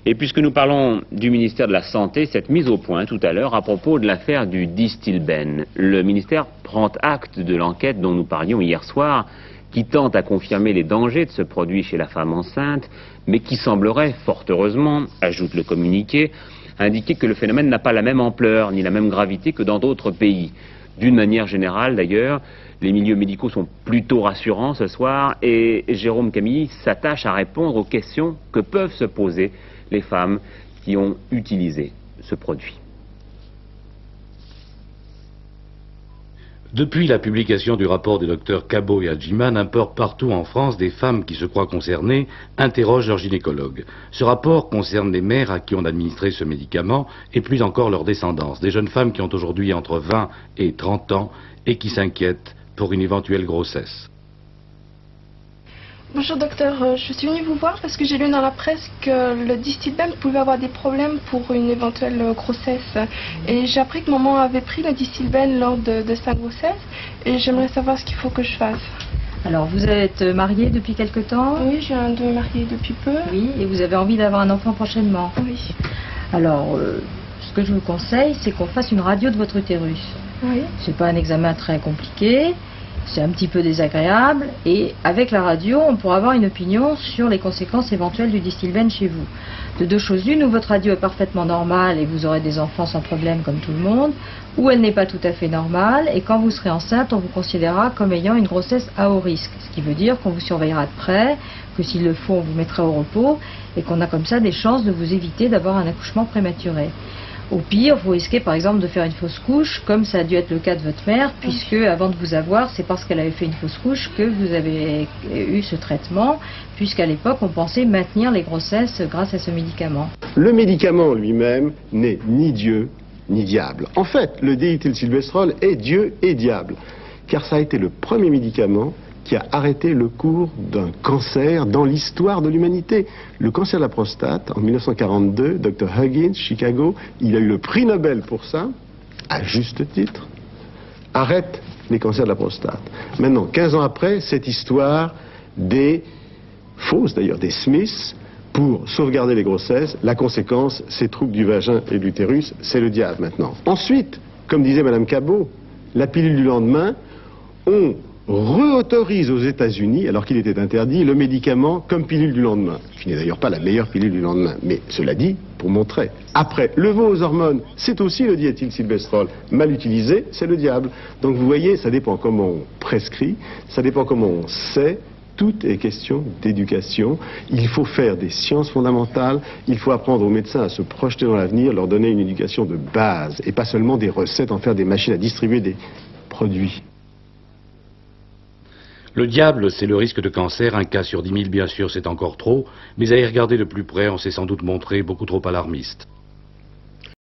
Et puisque nous parlons du ministère de la Santé, cette mise au point tout à l'heure à propos de l'affaire du Distilbène. Le ministère prend acte de l'enquête dont nous parlions hier soir, qui tente à confirmer les dangers de ce produit chez la femme enceinte, mais qui semblerait, fort heureusement, ajoute le communiqué, indiquer que le phénomène n'a pas la même ampleur ni la même gravité que dans d'autres pays. D'une manière générale d'ailleurs, les milieux médicaux sont plutôt rassurants ce soir et Jérôme Camilly s'attache à répondre aux questions que peuvent se poser les femmes qui ont utilisé ce produit. Depuis la publication du rapport des docteurs Cabot et Hadjiman, un peu partout en France, des femmes qui se croient concernées interrogent leur gynécologue. Ce rapport concerne les mères à qui on a administré ce médicament et plus encore leur descendance. Des jeunes femmes qui ont aujourd'hui entre 20 et 30 ans et qui s'inquiètent pour une éventuelle grossesse. Bonjour docteur, je suis venue vous voir parce que j'ai lu dans la presse que le Distilbène pouvait avoir des problèmes pour une éventuelle grossesse. Et j'ai appris que maman avait pris le Distilbène lors de sa grossesse et j'aimerais savoir ce qu'il faut que je fasse. Alors vous êtes mariée depuis quelque temps? Oui, je viens de me marier depuis peu. Oui, et vous avez envie d'avoir un enfant prochainement? Oui. Alors, ce que je vous conseille, c'est qu'on fasse une radio de votre utérus. Oui. C'est pas un examen très compliqué. C'est un petit peu désagréable et avec la radio, on pourra avoir une opinion sur les conséquences éventuelles du Distilbène chez vous. De deux choses l'une, ou votre radio est parfaitement normale et vous aurez des enfants sans problème comme tout le monde, ou elle n'est pas tout à fait normale et quand vous serez enceinte, on vous considérera comme ayant une grossesse à haut risque. Ce qui veut dire qu'on vous surveillera de près, que s'il le faut, on vous mettra au repos et qu'on a comme ça des chances de vous éviter d'avoir un accouchement prématuré. Au pire, vous risquez par exemple de faire une fausse couche, comme ça a dû être le cas de votre mère, puisque avant de vous avoir, c'est parce qu'elle avait fait une fausse couche que vous avez eu ce traitement, puisqu'à l'époque, on pensait maintenir les grossesses grâce à ce médicament. Le médicament lui-même n'est ni Dieu ni diable. En fait, le dééthylsylvestrol est Dieu et diable, car ça a été le premier médicament qui a arrêté le cours d'un cancer dans l'histoire de l'humanité. Le cancer de la prostate, en 1942, Dr. Huggins, Chicago, il a eu le prix Nobel pour ça, à juste titre, arrête les cancers de la prostate. Maintenant, 15 ans après, cette histoire des fausses, d'ailleurs, des Smiths, pour sauvegarder les grossesses, la conséquence, c'est troubles du vagin et de l'utérus, c'est le diable maintenant. Ensuite, comme disait Madame Cabot, la pilule du lendemain, on réautorise aux États-Unis, alors qu'il était interdit, le médicament comme pilule du lendemain, qui n'est d'ailleurs pas la meilleure pilule du lendemain, mais cela dit, pour montrer. Après, le veau aux hormones, c'est aussi le diéthylsylvestrol. Mal utilisé, c'est le diable. Donc vous voyez, ça dépend comment on prescrit, ça dépend comment on sait. Tout est question d'éducation. Il faut faire des sciences fondamentales, il faut apprendre aux médecins à se projeter dans l'avenir, leur donner une éducation de base, et pas seulement des recettes, en faire des machines à distribuer des produits. Le diable, c'est le risque de cancer, un cas sur 10 000 bien sûr c'est encore trop, mais à y regarder de plus près, on s'est sans doute montré beaucoup trop alarmiste.